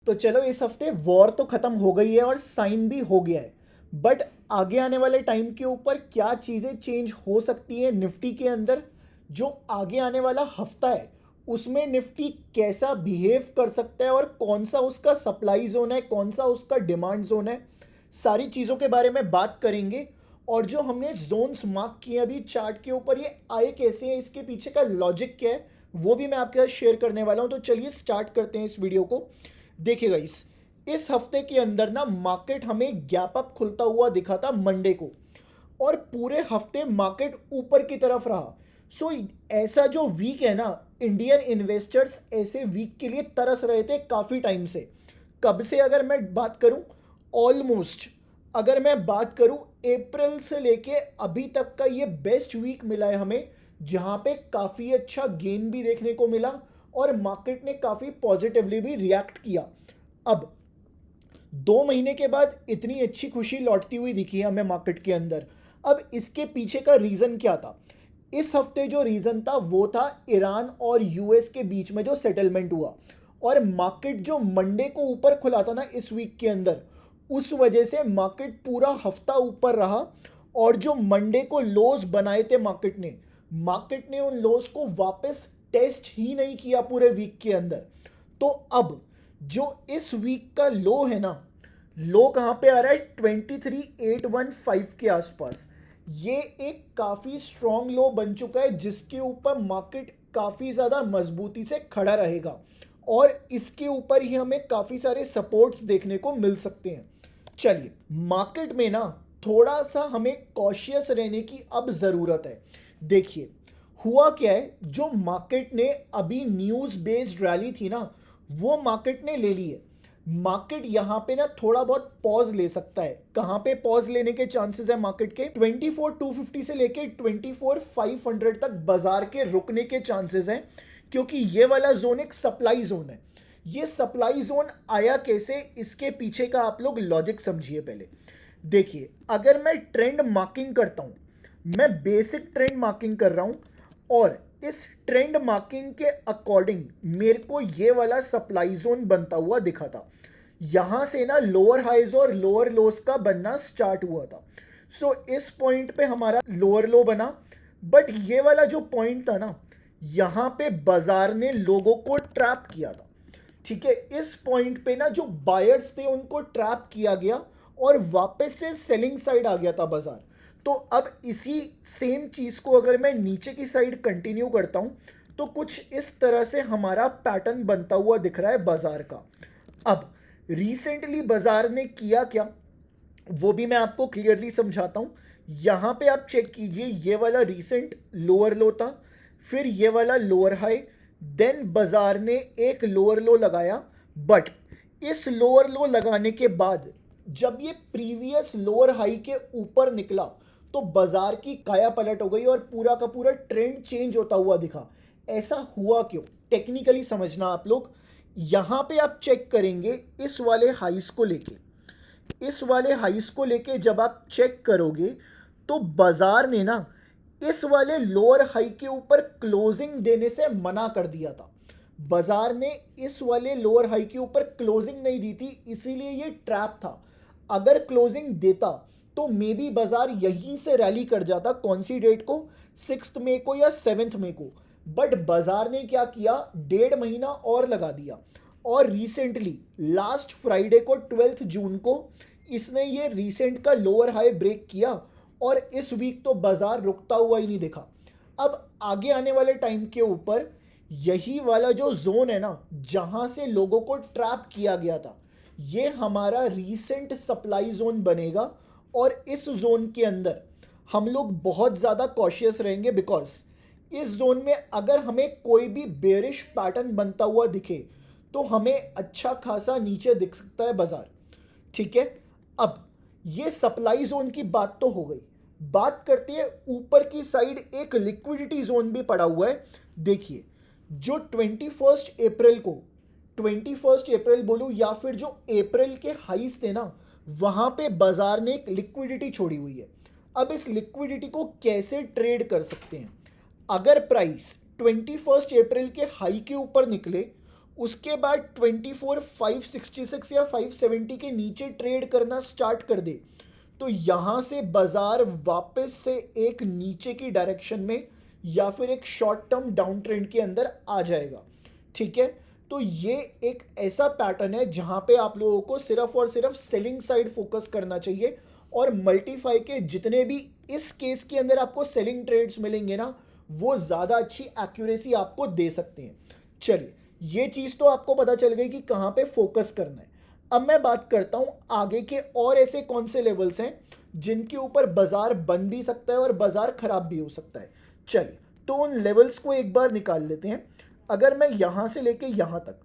तो चलो इस हफ्ते वॉर तो खत्म हो गई है और साइन भी हो गया है। बट आगे आने वाले टाइम के ऊपर क्या चीज़ें चेंज हो सकती हैं निफ्टी के अंदर, जो आगे आने वाला हफ्ता है उसमें निफ्टी कैसा बिहेव कर सकता है और कौन सा उसका सप्लाई जोन है, कौन सा उसका डिमांड जोन है, सारी चीज़ों के बारे में बात करेंगे। और जो हमने जोन्स मार्क किए अभी चार्ट के ऊपर, ये आए कैसे हैं, इसके पीछे का लॉजिक क्या है, वो भी मैं आपके साथ शेयर करने वाला हूँ। तो चलिए स्टार्ट करते हैं इस वीडियो को। देखिएगा इस हफ्ते के अंदर ना मार्केट हमें गैप अप खुलता हुआ दिखा था मंडे को, और पूरे हफ्ते मार्केट ऊपर की तरफ रहा। सो ऐसा जो वीक है ना, इंडियन इन्वेस्टर्स ऐसे वीक के लिए तरस रहे थे काफ़ी टाइम से। कब से अगर मैं बात करूं, ऑलमोस्ट अगर मैं बात करूं अप्रैल से लेके अभी तक का ये बेस्ट वीक मिला है हमें, जहां पे काफ़ी अच्छा गेन भी देखने को मिला और मार्केट ने काफ़ी पॉजिटिवली भी रिएक्ट किया। अब 2 महीने के बाद इतनी अच्छी खुशी लौटती हुई दिखी है हमें मार्केट के अंदर। अब इसके पीछे का रीज़न क्या था? इस हफ्ते जो रीज़न था वो था ईरान और यूएस के बीच में जो सेटलमेंट हुआ, और मार्केट जो मंडे को ऊपर खुला था ना इस वीक के अंदर, उस वजह से मार्केट पूरा हफ्ता ऊपर रहा। और जो मंडे को लोज बनाए थे मार्केट ने उन लोज को वापस टेस्ट ही नहीं किया पूरे वीक के अंदर। तो अब जो इस वीक का लो है ना, लो कहाँ पे आ रहा है? 23,815 के आसपास। ये एक काफ़ी स्ट्रॉन्ग लो बन चुका है, जिसके ऊपर मार्केट काफ़ी ज़्यादा मजबूती से खड़ा रहेगा, और इसके ऊपर ही हमें काफ़ी सारे सपोर्ट्स देखने को मिल सकते हैं। चलिए, मार्केट में ना थोड़ा सा हमें कॉशियस रहने की अब ज़रूरत है। देखिए, हुआ क्या है, जो मार्केट ने अभी न्यूज़ बेस्ड रैली थी ना, वो मार्केट ने ले ली है। मार्केट यहाँ पे ना थोड़ा बहुत पॉज ले सकता है। कहाँ पे पॉज लेने के चांसेस है मार्केट के? 24,250 से लेके 24,500 तक बाजार के रुकने के चांसेस हैं, क्योंकि ये वाला जोन एक सप्लाई जोन है। ये सप्लाई जोन आया कैसे, इसके पीछे का आप लोग लॉजिक समझिए पहले। देखिए, अगर मैं ट्रेंड मार्किंग करता हूँ, मैं बेसिक ट्रेंड मार्किंग कर रहा हूँ, और इस ट्रेंड मार्किंग के अकॉर्डिंग मेरे को ये वाला सप्लाई जोन बनता हुआ दिखा था। यहाँ से ना लोअर हाइज और लोअर लोस का बनना स्टार्ट हुआ था। सो इस पॉइंट पे हमारा लोअर लो बना, बट ये वाला जो पॉइंट था ना, यहाँ पे बाजार ने लोगों को ट्रैप किया था। ठीक है, इस पॉइंट पे ना जो बायर्स थे उनको ट्रैप किया गया, और वापस से सेलिंग साइड आ गया था बाजार। तो अब इसी सेम चीज़ को अगर मैं नीचे की साइड कंटिन्यू करता हूँ, तो कुछ इस तरह से हमारा पैटर्न बनता हुआ दिख रहा है बाजार का। अब रिसेंटली बाजार ने किया क्या, वो भी मैं आपको क्लियरली समझाता हूँ। यहाँ पे आप चेक कीजिए, ये वाला रीसेंट लोअर लो था, फिर ये वाला लोअर हाई, देन बाजार ने एक लोअर लो लगाया। बट इस लोअर लो लगाने के बाद जब ये प्रीवियस लोअर हाई के ऊपर निकला, तो बाजार की काया पलट हो गई और पूरा का पूरा ट्रेंड चेंज होता हुआ दिखा। ऐसा हुआ क्यों? टेक्निकली समझना आप लोग। यहाँ पे आप चेक करेंगे इस वाले हाइस को लेके, इस वाले हाइस को लेके जब आप चेक करोगे, तो बाजार ने ना इस वाले लोअर हाई के ऊपर क्लोजिंग देने से मना कर दिया था। बाजार ने इस वाले लोअर हाई के ऊपर क्लोजिंग नहीं दी थी, इसीलिए ये ट्रैप था। अगर क्लोजिंग देता तो मे बी बाजार यहीं से रैली कर जाता। कौन सी डेट को? 6 मई को या 7 मई को। बट बाजार ने क्या किया, 1.5 महीना और लगा दिया, और रिसेंटली लास्ट फ्राइडे को 12 जून को इसने ये रिसेंट का लोअर हाई ब्रेक किया, और इस वीक तो बाजार रुकता हुआ ही नहीं दिखा। अब आगे आने वाले टाइम के ऊपर यही वाला जो जोन है ना, जहां से लोगों को ट्रैप किया गया था, ये हमारा रीसेंट सप्लाई जोन बनेगा। और इस जोन के अंदर हम लोग बहुत ज़्यादा कॉशियस रहेंगे, बिकॉज इस जोन में अगर हमें कोई भी बेरिश पैटर्न बनता हुआ दिखे, तो हमें अच्छा खासा नीचे दिख सकता है बाजार। ठीक है, अब ये सप्लाई जोन की बात तो हो गई। बात करते हैं ऊपर की साइड, एक लिक्विडिटी जोन भी पड़ा हुआ है। देखिए, जो 21 अप्रैल को, 21 अप्रैल बोलूं या फिर जो अप्रैल के हाईस थे ना, वहां पे बाजार ने एक लिक्विडिटी छोड़ी हुई है। अब इस लिक्विडिटी को कैसे ट्रेड कर सकते हैं? अगर प्राइस 21 अप्रैल के हाई के ऊपर निकले, उसके बाद 24,566 या 570 के नीचे ट्रेड करना स्टार्ट कर दे, तो यहाँ से बाजार वापस से एक नीचे की डायरेक्शन में या फिर एक शॉर्ट टर्म डाउन ट्रेंड के अंदर आ जाएगा। ठीक है, तो ये एक ऐसा पैटर्न है जहाँ पे आप लोगों को सिर्फ और सिर्फ सेलिंग साइड फोकस करना चाहिए, और मल्टीफाई के जितने भी इस केस के अंदर आपको सेलिंग ट्रेड्स मिलेंगे ना, वो ज़्यादा अच्छी एक्यूरेसी आपको दे सकते हैं। चलिए, ये चीज़ तो आपको पता चल गई कि कहाँ पे फोकस करना है। अब मैं बात करता हूँ आगे के और ऐसे कौन से लेवल्स हैं जिनके ऊपर बाजार बन भी सकता है और बाजार खराब भी हो सकता है। चलिए, तो उन लेवल्स को एक बार निकाल लेते हैं। अगर मैं यहाँ से लेके यहाँ तक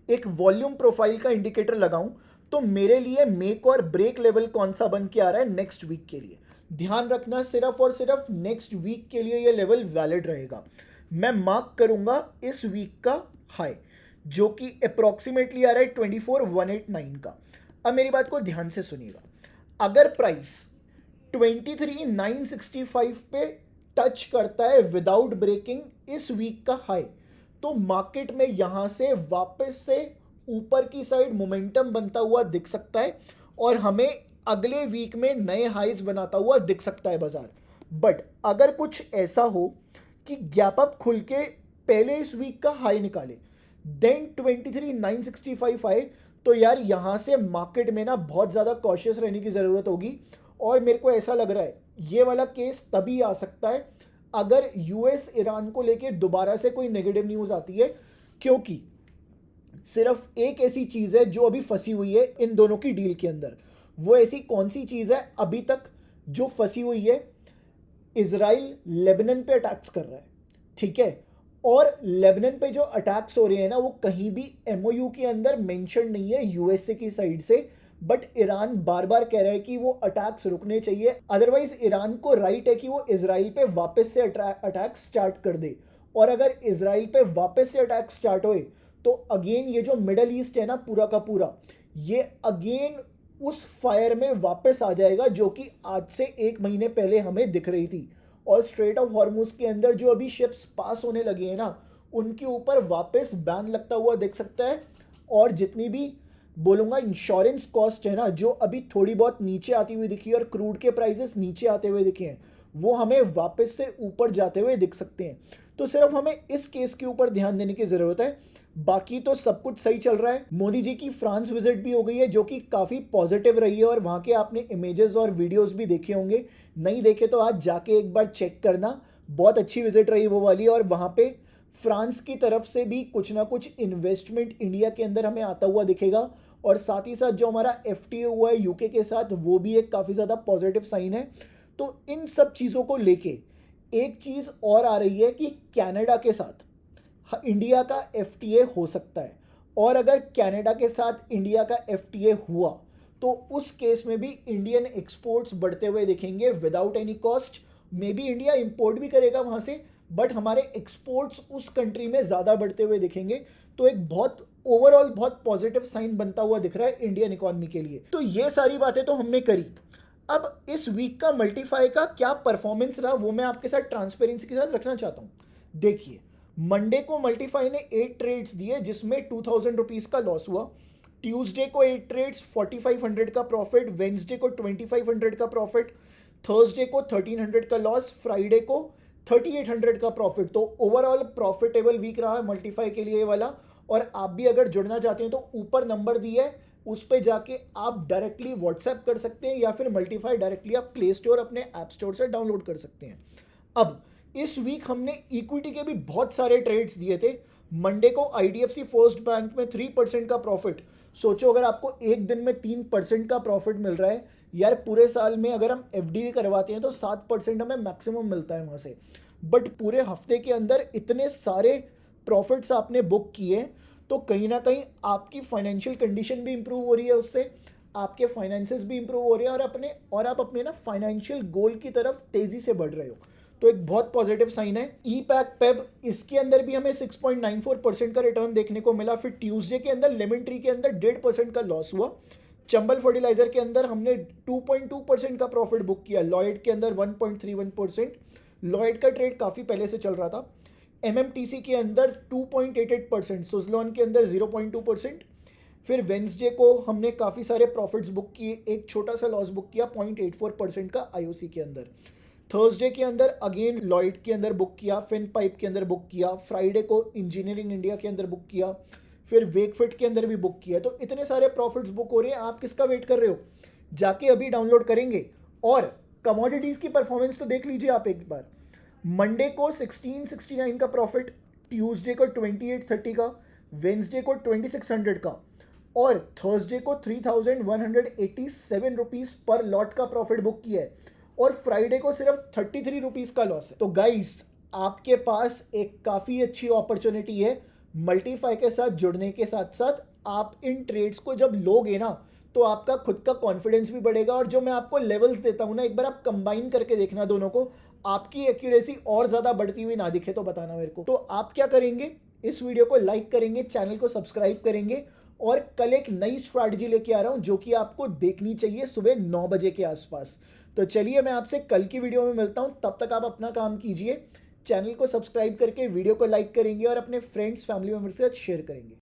एक वॉल्यूम प्रोफाइल का इंडिकेटर लगाऊं, तो मेरे लिए मेक और ब्रेक लेवल कौन सा बन के आ रहा है नेक्स्ट वीक के लिए। ध्यान रखना, सिर्फ और सिर्फ नेक्स्ट वीक के लिए ये लेवल वैलिड रहेगा। मैं मार्क करूंगा इस वीक का हाई, जो कि अप्रॉक्सीमेटली आ रहा है 24,189 का। अब मेरी बात को ध्यान से सुनिएगा, अगर प्राइस 23,965 पे टच करता है विदाउट ब्रेकिंग इस वीक का हाई, तो मार्केट में यहां से वापस से ऊपर की साइड मोमेंटम बनता हुआ दिख सकता है और हमें अगले वीक में नए हाईज बनाता हुआ दिख सकता है बाजार। बट अगर कुछ ऐसा हो कि गैप अप खुल के पहले इस वीक का हाई निकाले, देन 23,965 आए, तो यार यहाँ से मार्केट में ना बहुत ज़्यादा कॉशियस रहने की ज़रूरत होगी। और मेरे को ऐसा लग रहा है ये वाला केस तभी आ सकता है अगर यूएस ईरान को लेके दोबारा से कोई नेगेटिव न्यूज़ आती है, क्योंकि सिर्फ एक ऐसी चीज़ है जो अभी फंसी हुई है इन दोनों की डील के अंदर। वो ऐसी कौन सी चीज़ है अभी तक जो फंसी हुई है? इजराइल लेबनान पे अटैक्स कर रहा है, ठीक है, और लेबनान पे जो अटैक्स हो रहे हैं ना, वो कहीं भी एमओयू के अंदर मेंशन नहीं है यूएसए की साइड से। बट ईरान बार बार कह रहा है कि वो अटैक्स रुकने चाहिए, अदरवाइज ईरान को राइट है कि वो इजराइल पे वापस से अटैक स्टार्ट कर दे। और अगर इजराइल पे वापस से अटैक स्टार्ट होए, तो अगेन ये जो मिडल ईस्ट है ना पूरा का पूरा, ये अगेन उस फायर में वापस आ जाएगा जो कि आज से 1 महीने पहले हमें दिख रही थी। और स्ट्रेट ऑफ हॉर्मुज के अंदर जो अभी शिप्स पास होने लगे हैं ना, उनके ऊपर वापस बैन लगता हुआ दिख सकता है। और जितनी भी बोलूँगा इंश्योरेंस कॉस्ट है ना, जो अभी थोड़ी बहुत नीचे आती हुई दिखी है और क्रूड के प्राइसेस नीचे आते हुए दिखे हैं, वो हमें वापस से ऊपर जाते हुए दिख सकते हैं। तो सिर्फ हमें इस केस के ऊपर ध्यान देने की ज़रूरत है, बाकी तो सब कुछ सही चल रहा है। मोदी जी की फ्रांस विजिट भी हो गई है जो कि काफ़ी पॉजिटिव रही है, और वहाँ के आपने इमेजेस और वीडियोस भी देखे होंगे, नहीं देखे तो आज जाके एक बार चेक करना। बहुत अच्छी विजिट रही वो वाली, और वहाँ पे फ्रांस की तरफ से भी कुछ ना कुछ इन्वेस्टमेंट इंडिया के अंदर हमें आता हुआ दिखेगा। और साथ ही साथ जो हमारा एफटीए हुआ है यूके के साथ, वो भी एक काफ़ी ज़्यादा पॉजिटिव साइन है। तो इन सब चीज़ों को लेके एक चीज़ और आ रही है कि कनाडा के साथ इंडिया का एफटीए हो सकता है, और अगर कनाडा के साथ इंडिया का एफटीए हुआ तो उस केस में भी इंडियन एक्सपोर्ट्स बढ़ते हुए दिखेंगे without any cost. May be India import भी करेगा वहाँ से, बट हमारे एक्सपोर्ट्स उस कंट्री में ज़्यादा बढ़ते हुए दिखेंगे। तो एक बहुत ओवरऑल बहुत पॉजिटिव साइन बनता हुआ दिख रहा है इंडियन इकोनॉमी के लिए। तो ये सारी बातें तो हमने करी। अब इस वीक का मल्टीफाई का क्या परफॉर्मेंस रहा वो मैं आपके साथ ट्रांसपेरेंसी के साथ रखना चाहता हूँ। देखिए, मंडे को मल्टीफाई ने 8 ट्रेड्स दिए जिसमें 2,000 रुपीज़ का लॉस हुआ। ट्यूसडे को 8 ट्रेड्स 4,500 का प्रॉफिट, वेंसडे को 2,500 का प्रॉफिट, थर्सडे को 1,300 का लॉस, फ्राइडे को 3,800 का प्रॉफिट। तो ओवरऑल प्रॉफिटेबल वीक रहा है मल्टीफाई के लिए ये वाला। और आप भी अगर जुड़ना चाहते हैं तो ऊपर नंबर दिया है, उस पर जाके आप डायरेक्टली व्हाट्सएप कर सकते हैं, या फिर मल्टीफाई डायरेक्टली आप प्ले स्टोर अपने ऐप स्टोर से डाउनलोड कर सकते हैं। अब इस वीक हमने इक्विटी के भी बहुत सारे ट्रेड्स दिए थे। मंडे को आईडीएफसी फर्स्ट बैंक में 3% का प्रॉफिट। सोचो अगर आपको एक दिन में 3% का प्रॉफिट मिल रहा है, यार पूरे साल में अगर हम एफडी भी करवाते हैं तो 7% हमें मैक्सिमम मिलता है वहाँ से। बट पूरे हफ्ते के अंदर इतने सारे प्रॉफिट्स आपने बुक किए, तो कहीं ना कहीं आपकी फाइनेंशियल कंडीशन भी इंप्रूव हो रही है, उससे आपके फाइनेंसेस भी इंप्रूव हो रहे हैं, और आप अपने ना फाइनेंशियल गोल की तरफ तेज़ी से बढ़ रहे हो। तो एक बहुत पॉजिटिव साइन है। ई पैक पेब, इसके अंदर भी हमें 6.94% का रिटर्न देखने को मिला। फिर ट्यूसडे के अंदर लेमन ट्री के अंदर 1.5% का लॉस हुआ। चंबल फर्टिलाइजर के अंदर हमने 2.2% का प्रॉफिट बुक किया। लॉयड के अंदर 1.31%। लॉयड का ट्रेड काफ़ी पहले से चल रहा था। MMTC के अंदर 2.88%, सुजलॉन के अंदर 0.2%। फिर वेंसडे को हमने काफ़ी सारे प्रॉफिट्स बुक किए, एक छोटा सा लॉस बुक किया 0.84% का IOC के अंदर। थर्सडे के अंदर अगेन लॉयड के अंदर बुक किया, फिन पाइप के अंदर बुक किया, फ्राइडे को इंजीनियरिंग इंडिया के अंदर बुक किया, फिर वेकफिट के अंदर भी बुक किया। तो इतने सारे प्रॉफिट्स बुक हो रहे हैं, आप किसका वेट कर रहे हो? जाके अभी डाउनलोड करेंगे। और कमोडिटीज़ की परफॉर्मेंस तो देख लीजिए आप एक बार। मंडे को 1669 का प्रॉफिट, ट्यूसडे को 2830 का, वेंसडे को 2600 का, और थर्सडे को 3187 रुपीज़ पर लॉट का प्रॉफिट बुक किया है, और फ्राइडे को सिर्फ 33 रुपीज़ का लॉस है। तो गाइस, आपके पास एक काफ़ी अच्छी अपॉर्चुनिटी है मल्टीफाई के साथ जुड़ने के साथ साथ। आप इन ट्रेड्स को जब लोगे ना, तो आपका खुद का कॉन्फिडेंस भी बढ़ेगा। और जो मैं आपको लेवल्स देता हूँ ना, एक बार आप कंबाइन करके देखना दोनों को, आपकी एक्यूरेसी और ज़्यादा बढ़ती हुई ना दिखे तो बताना मेरे को। तो आप क्या करेंगे, इस वीडियो को लाइक करेंगे, चैनल को सब्सक्राइब करेंगे, और कल एक नई स्ट्रैटेजी लेके आ रहा हूँ जो कि आपको देखनी चाहिए सुबह 9 बजे के आसपास। तो चलिए, मैं आपसे कल की वीडियो में मिलता हूँ। तब तक आप अपना काम कीजिए, चैनल को सब्सक्राइब करके वीडियो को लाइक करेंगे और अपने फ्रेंड्स फैमिली मेम्बर्स के साथ शेयर करेंगे।